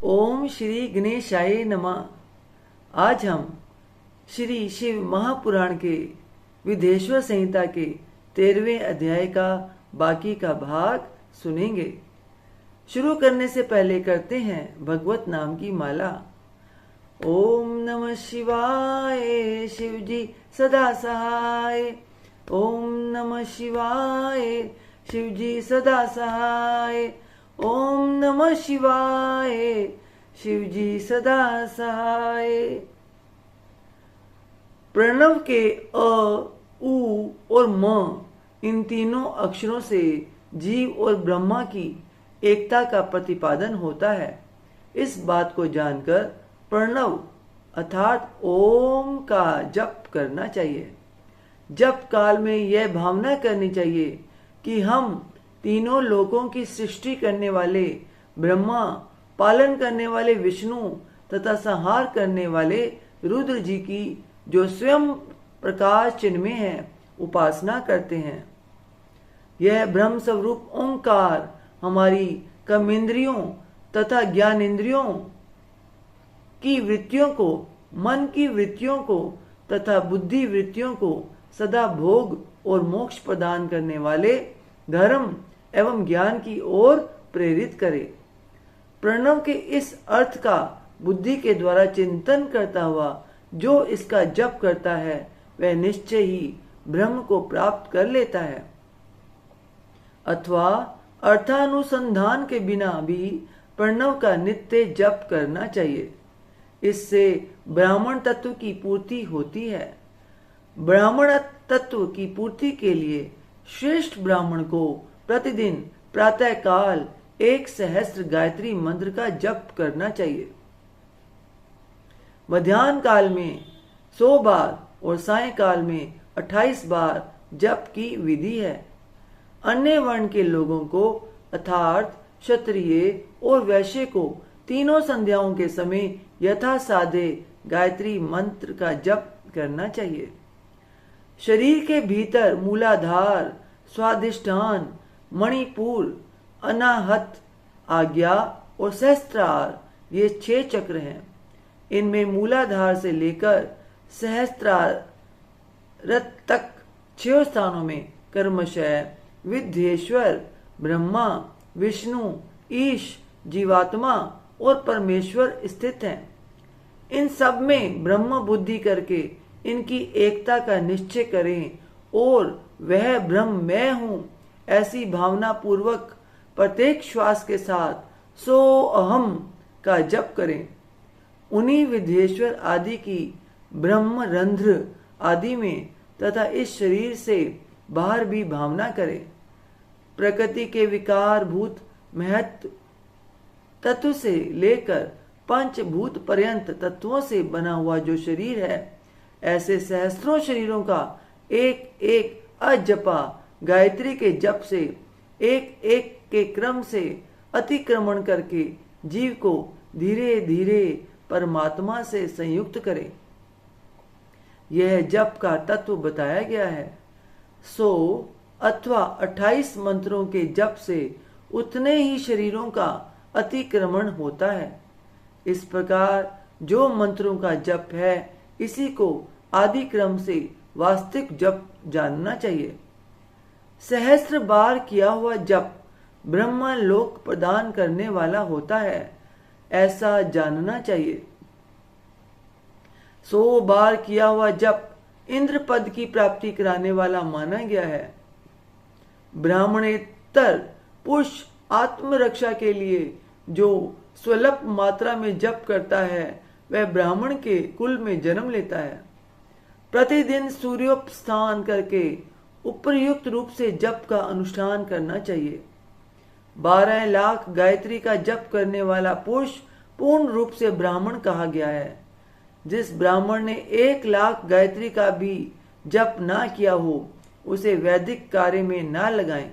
ओम श्री गणेशाय नमः। आज हम श्री शिव महापुराण के विदेश्वर संहिता के 13वें अध्याय का बाकी का भाग सुनेंगे। शुरू करने से पहले करते हैं भगवत नाम की माला। ओम नमः शिवाय, शिव जी सदा सहाय। ओम नमः शिवाय, शिव जी सदा सहाय। ओम नमः शिवाय, शिव जी सदा सहाय। प्रणव के अ, उ और म इन तीनों अक्षरों से जीव और ब्रह्मा की एकता का प्रतिपादन होता है। इस बात को जानकर प्रणव अर्थात ओम का जप करना चाहिए। जप काल में यह भावना करनी चाहिए कि हम तीनों लोकों की सृष्टि करने वाले ब्रह्मा, पालन करने वाले विष्णु तथा संहार करने वाले रुद्र जी की जो स्वयं प्रकाश चिन्मय है उपासना करते हैं। यह ब्रह्म स्वरूप ओंकार हमारी कर्मेंद्रियों तथा ज्ञानेंद्रियों की वृत्तियों को, मन की वृत्तियों को तथा बुद्धि वृत्तियों को सदा भोग और मोक्ष प्रदान करने वाले धर्म एवं ज्ञान की ओर प्रेरित करे। प्रणव के इस अर्थ का बुद्धि के द्वारा चिंतन करता हुआ जो इसका जप करता है वह निश्चय ही ब्रह्म को प्राप्त कर लेता है, अथवा अर्थानुसंधान के बिना भी प्रणव का नित्य जप करना चाहिए। इससे ब्राह्मण तत्व की पूर्ति होती है। ब्राह्मण तत्व की पूर्ति के लिए श्रेष्ठ ब्राह्मण को प्रतिदिन प्रातः काल 1,000 गायत्री मंत्र का जप करना चाहिए। मध्याह्न काल में 100 बार और सायंकाल में 28 बार जप की विधि है। अन्य वर्ण के लोगों को अर्थात क्षत्रिय और वैश्य को तीनों संध्याओं के समय यथा साधे गायत्री मंत्र का जप करना चाहिए। शरीर के भीतर मूलाधार, स्वादिष्ठान, मणिपुर, अनाहत, आज्ञा और सहस्त्रार ये 6 चक्र हैं। इनमें मूलाधार से लेकर सहस्त्रार तक 6 स्थानों में कर्मशय, विद्येश्वर, ब्रह्मा, विष्णु, ईश, जीवात्मा और परमेश्वर स्थित हैं। इन सब में ब्रह्म बुद्धि करके इनकी एकता का निश्चय करें और वह ब्रह्म मैं हूं ऐसी भावना पूर्वक प्रत्येक श्वास के साथ सो अहम का जप करें। उन्हीं विद्येश्वर आदि की ब्रह्म रंध्र आदि में तथा इस शरीर से बाहर भी भावना करें। प्रकृति के विकार भूत महत्व तत्व से लेकर पंचभूत पर्यंत तत्वों से बना हुआ जो शरीर है, ऐसे सहस्त्रों शरीरों का एक एक अजपा गायत्री के जप से एक एक के क्रम से अतिक्रमण करके जीव को धीरे धीरे परमात्मा से संयुक्त करे। यह जप का तत्व बताया गया है। 100 अथवा 28 मंत्रों के जप से उतने ही शरीरों का अतिक्रमण होता है। इस प्रकार जो मंत्रों का जप है इसी को आदि क्रम से वास्तविक जप जानना चाहिए। सहस्त्र बार किया हुआ जप ब्रह्मा लोक प्रदान करने वाला होता है, ऐसा जानना चाहिए। 100 बार किया हुआ जप इंद्र पद की प्राप्ति कराने वाला माना गया है। ब्राह्मणेतर पुरुष आत्मरक्षा के लिए जो स्वल्प मात्रा में जप करता है वह ब्राह्मण के कुल में जन्म लेता है। प्रतिदिन सूर्योपस्थान करके उपयुक्त रूप से जप का अनुष्ठान करना चाहिए। 12 लाख गायत्री का जप करने वाला पुरुष पूर्ण रूप से ब्राह्मण कहा गया है। जिस ब्राह्मण ने 1 लाख गायत्री का भी जप ना किया हो उसे वैदिक कार्य में ना लगाएं।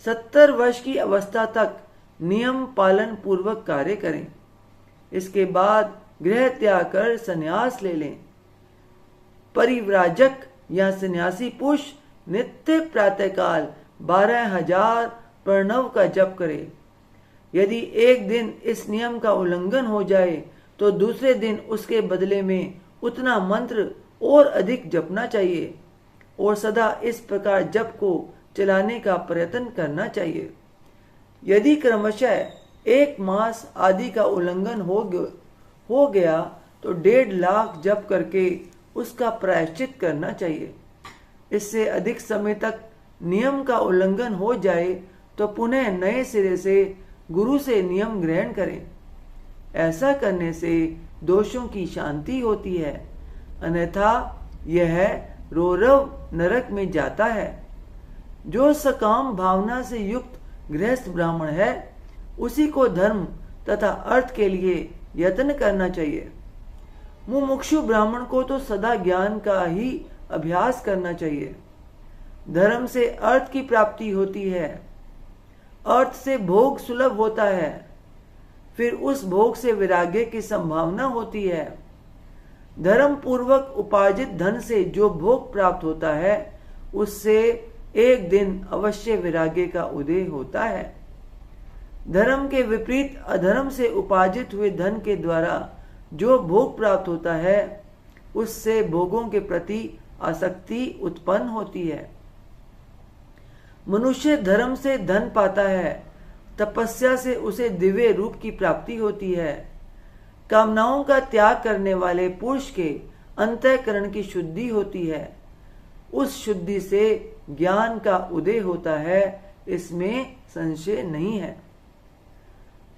70 वर्ष की अवस्था तक नियम पालन पूर्वक कार्य करें। इसके बाद गृह त्याग कर संन्यास ले लें। परिव्राजक या सन्यासी पुरुष नित्य प्रातःकाल 12,000 प्रणव का जप करे। यदि एक दिन इस नियम का उल्लंघन हो जाए तो दूसरे दिन उसके बदले में उतना मंत्र और अधिक जपना चाहिए और सदा इस प्रकार जप को चलाने का प्रयत्न करना चाहिए। यदि क्रमशः 1 मास आदि का उल्लंघन हो गया तो 1.5 लाख जप करके उसका प्रायश्चित करना चाहिए। इससे अधिक समय तक नियम का उल्लंघन हो जाए तो पुनः नए सिरे से गुरु से नियम ग्रहण करें। ऐसा करने से दोषों की शांति होती है, अन्यथा यह रौरव नरक में जाता है। जो सकाम भावना से युक्त गृहस्थ ब्राह्मण है उसी को धर्म तथा अर्थ के लिए यत्न करना चाहिए। मुमुक्षु ब्राह्मण को तो सदा ज्ञान का ही अभ्यास करना चाहिए। धर्म से अर्थ की प्राप्ति होती है, अर्थ से भोग सुलभ होता है, फिर उस भोग से वैराग्य की संभावना होती है। धर्म पूर्वक उपार्जित धन से जो भोग प्राप्त होता है उससे एक दिन अवश्य वैराग्य का उदय होता है। धर्म के विपरीत अधर्म से उपार्जित हुए धन के द्वारा जो भोग प्राप्त होता है उससे भोगों के प्रति आसक्ति उत्पन्न होती है। मनुष्य धर्म से धन पाता है, तपस्या से उसे दिव्य रूप की प्राप्ति होती है। कामनाओं का त्याग करने वाले पुरुष के अंतःकरण की शुद्धि होती है, उस शुद्धि से ज्ञान का उदय होता है, इसमें संशय नहीं है।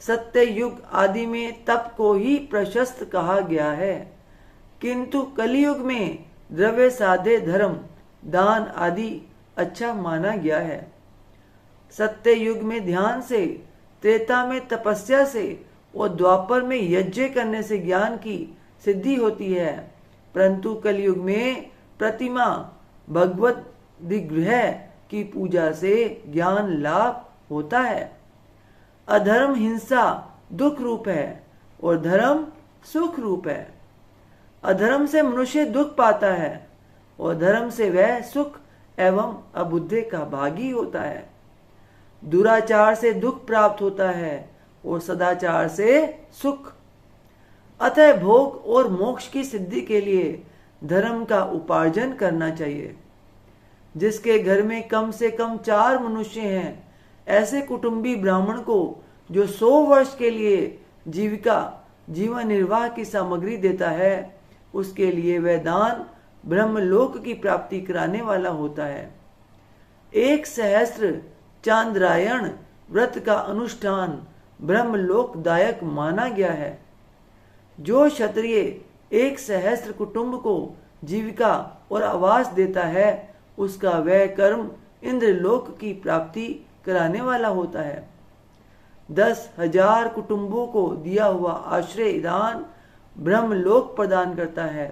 सत्य युग आदि में तप को ही प्रशस्त कहा गया है, किंतु कलियुग में द्रव्य साधे धर्म दान आदि अच्छा माना गया है। सत्य युग में ध्यान से, त्रेता में तपस्या से और द्वापर में यज्ञ करने से ज्ञान की सिद्धि होती है, परंतु कलयुग में प्रतिमा भगवत दिग्विजय की पूजा से ज्ञान लाभ होता है। अधर्म हिंसा दुख रूप है और धर्म सुख रूप है। अधर्म से मनुष्य दुख पाता है और धर्म से वह सुख एवं अबुद्धि का भागी होता है। दुराचार से दुख प्राप्त होता है और सदाचार से सुख। अतः भोग और मोक्ष की सिद्धि के लिए धर्म का उपार्जन करना चाहिए। जिसके घर में कम से कम 4 मनुष्य हैं, ऐसे कुटुंबी ब्राह्मण को जो 100 वर्ष के लिए जीवन निर्वाह की सामग्री देता है, उसके लिए वह दान ब्रह्मलोक की प्राप्ति कराने वाला होता है। 1 सहस्त्र चांद्रायण व्रत का अनुष्ठान ब्रह्मलोकदायक माना गया है। जो क्षत्रिय 1 सहस्त्र कुटुंब को जीविका और आवास देता है, उसका वह कर्म इंद्रलोक की प्राप्ति कराने वाला होता है। 10,000 कुटुंबों को दिया हुआ आश्रय दान ब्रह्मलोक प्रदान करता है।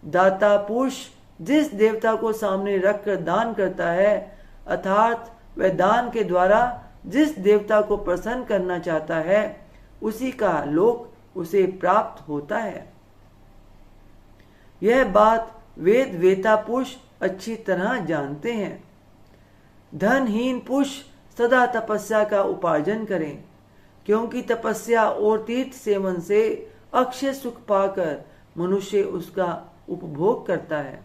दाता पुरुष जिस देवता को सामने रखकर दान करता है, अर्थात वह दान के द्वारा जिस देवता को प्रसन्न करना चाहता है, उसी का लोक उसे प्राप्त होता है। यह बात वेद वेता पुरुष अच्छी तरह जानते हैं। धनहीन पुरुष सदा तपस्या का उपार्जन करें, क्योंकि तपस्या और तीर्थ सेवन से अक्षय सुख पाकर मनुष्य उसका उपभोग करता है।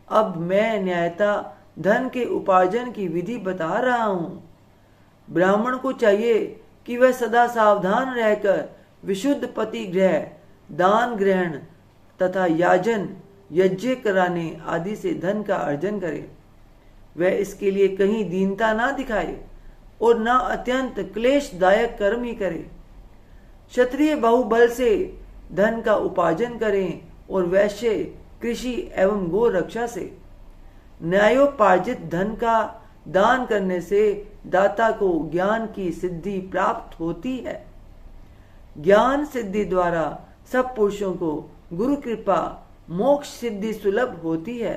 अब मैं न्यायता धन के उपार्जन की विधि बता रहा हूं। ब्राह्मण को चाहिए कि वह सदा सावधान रहकर विशुद्ध पति ग्रह, दान ग्रहण तथा याजन यज्ञ कराने आदि से धन का अर्जन करे। वह इसके लिए कहीं दीनता ना दिखाए और न अत्यंत क्लेशदायक कर्म ही करे। क्षत्रिय बाहुबल से धन का उपार्जन करें और वैश्य कृषि एवं गो रक्षा से। न्यायोपार्जित धन का दान करने से दाता को ज्ञान की सिद्धि प्राप्त होती है। ज्ञान सिद्धि द्वारा सब पुरुषों को गुरु कृपा मोक्ष सिद्धि सुलभ होती है।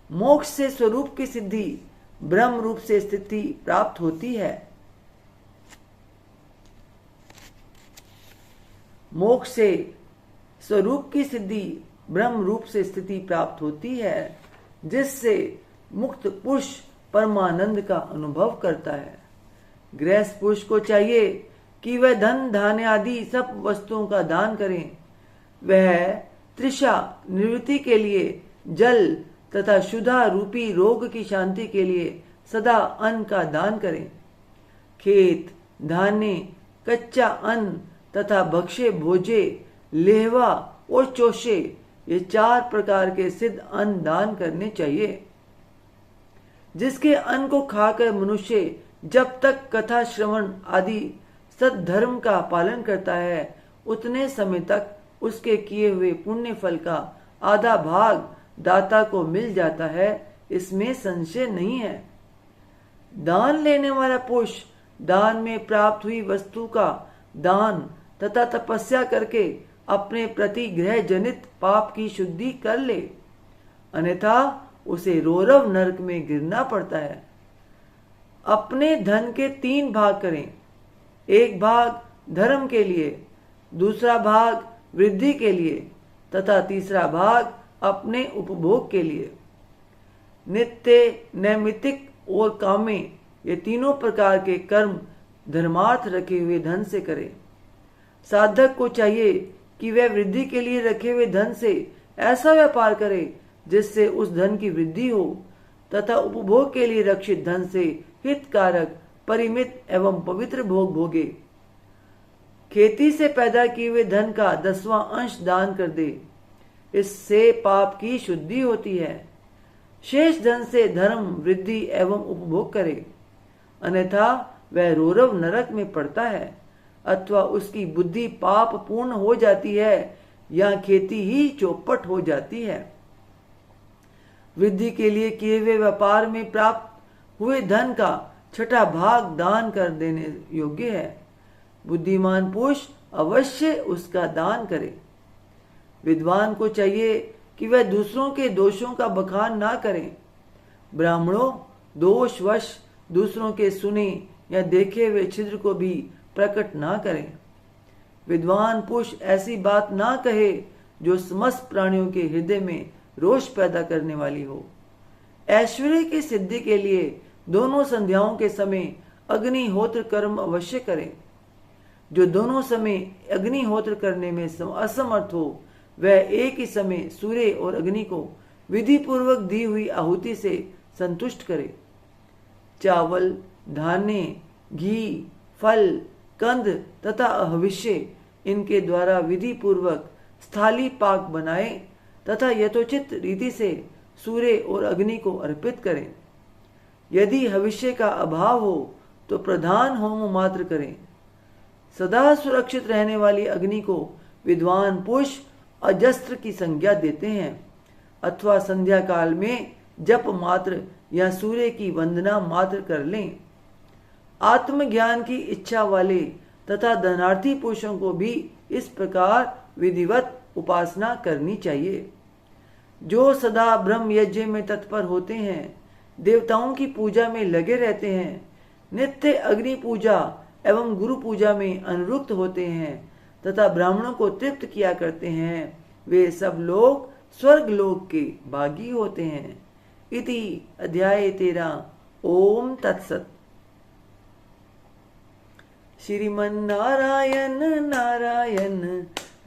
मोक्ष से स्वरूप की सिद्धि ब्रह्म रूप से स्थिति प्राप्त होती है। मोक्ष से स्वरूप की सिद्धि ब्रह्म रूप से स्थिति प्राप्त होती है, जिससे मुक्त पुरुष परमानंद का अनुभव करता है। गृहस्थ पुरुष को चाहिए कि वह धन धान्य आदि सब वस्तुओं का दान करें। वह तृषा निवृत्ति के लिए जल तथा शुद्धा रूपी रोग की शांति के लिए सदा अन्न का दान करें। खेत, धान्य, कच्चा अन्न तथा भक्ष्य भोजे, लेहवा और चोषे, ये 4 प्रकार के सिद्ध अन्न दान करने चाहिए। जिसके अन्न को खाकर मनुष्य जब तक कथा श्रवण आदि सद्धर्म का पालन करता है, उतने समय तक उसके किए हुए पुण्य फल का आधा भाग दाता को मिल जाता है, इसमें संशय नहीं है। दान लेने वाला पुरुष दान में प्राप्त हुई वस्तु का दान तथा तपस्या करके अपने प्रति ग्रह जनित पाप की शुद्धि कर ले, अन्यथा उसे रौरव नरक में गिरना पड़ता है। अपने धन के 3 भाग करें। एक भाग धर्म के लिए, दूसरा भाग वृद्धि के लिए तथा तीसरा भाग अपने उपभोग के लिए। नित्य, नैमित्तिक और कामे, ये तीनों प्रकार के कर्म धर्मार्थ रखे हुए धन से करे। साधक को चाहिए कि वह वृद्धि के लिए रखे हुए धन से ऐसा व्यापार करे जिससे उस धन की वृद्धि हो, तथा उपभोग के लिए रक्षित धन से हितकारक, परिमित एवं पवित्र भोग भोगे। खेती से पैदा किए हुए धन का 10वां अंश दान कर दे, इससे पाप की शुद्धि होती है। शेष धन से धर्म, वृद्धि एवं उपभोग करे, अन्यथा वह रौरव नरक में पड़ता है, अथवा उसकी बुद्धि पाप पूर्ण हो जाती है या खेती ही चौपट हो जाती है। वृद्धि के लिए किए हुए व्यापार में प्राप्त हुए धन का 6ठा भाग दान कर देने योग्य है। बुद्धिमान पुरुष अवश्य उसका दान करे। विद्वान को चाहिए कि वह दूसरों के दोषों का बखान ना करें। ब्राह्मणों दोषवश दूसरों के सुने या देखे हुए छिद्र को भी प्रकट ना करें। विद्वान पुरुष ऐसी बात ना कहे जो समस्त प्राणियों के हृदय में रोष पैदा करने वाली हो। ऐश्वर्य की सिद्धि के लिए दोनों संध्याओं के समय अग्निहोत्र कर्म अवश्य करें। जो दोनों समय अग्निहोत्र करने में असमर्थ हो, वह एक ही समय सूर्य और अग्नि को विधि पूर्वक दी हुई आहुति से संतुष्ट करे। चावल, धान्य, घी, फल, कंद तथा हविष्य, इनके द्वारा विधि पूर्वक स्थाली पाक बनाए तथा यथोचित रीति से सूर्य और अग्नि को अर्पित करें। यदि हविष्य का अभाव हो तो प्रधान होम मात्र करें। सदा सुरक्षित रहने वाली अग्नि को विद्वान पुरुष अजस्त्र की संज्ञा देते हैं, अथवा संध्या काल में जप मात्र या सूर्य की वंदना मात्र कर लें। आत्मज्ञान की इच्छा वाले तथा धनार्थी पुरुषों को भी इस प्रकार विधिवत उपासना करनी चाहिए। जो सदा ब्रह्म यज्ञ में तत्पर होते हैं, देवताओं की पूजा में लगे रहते हैं, नित्य अग्नि पूजा एवं गुरु पूजा में अनुरुक्त होते हैं तथा ब्राह्मणों को तृप्त किया करते हैं, वे सब लोग स्वर्ग लोक के भागी होते हैं। इति अध्याय 13। ओम तत्सत। श्रीमन नारायण नारायण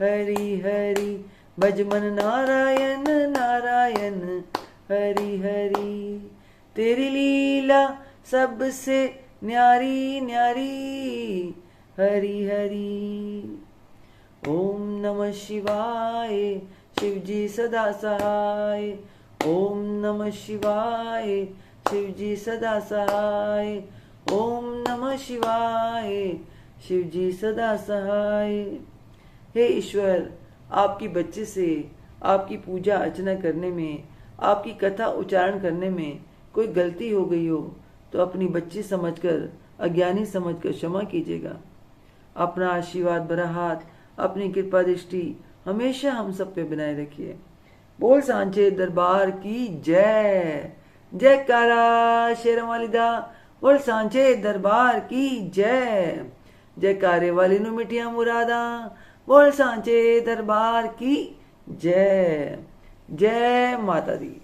हरि हरि, भजमन नारायण नारायण हरि हरि। तेरी लीला सबसे न्यारी न्यारी हरि हरि। ओम नमः शिवाय, शिवजी सदा सहाय। ओम नमः शिवाय, शिवजी सदा सहाय। ओम नमः शिवाय, शिवजी सदा सहाय। हे ईश्वर, आपकी बच्चे से आपकी पूजा अर्चना करने में, आपकी कथा उच्चारण करने में कोई गलती हो गई हो तो अपनी बच्ची समझकर, अज्ञानी समझकर क्षमा कीजिएगा। अपना आशीर्वाद भरा हाथ, अपनी कृपा दृष्टि हमेशा हम सब पे बनाए रखिए। बोल सांचे दरबार की जय। जयकारा शेरों वाली दा। बोल सांचे दरबार की जय। जयकारे वाली नु मिठिया मुरादा। बोल सांचे दरबार की जय। जय माता दी।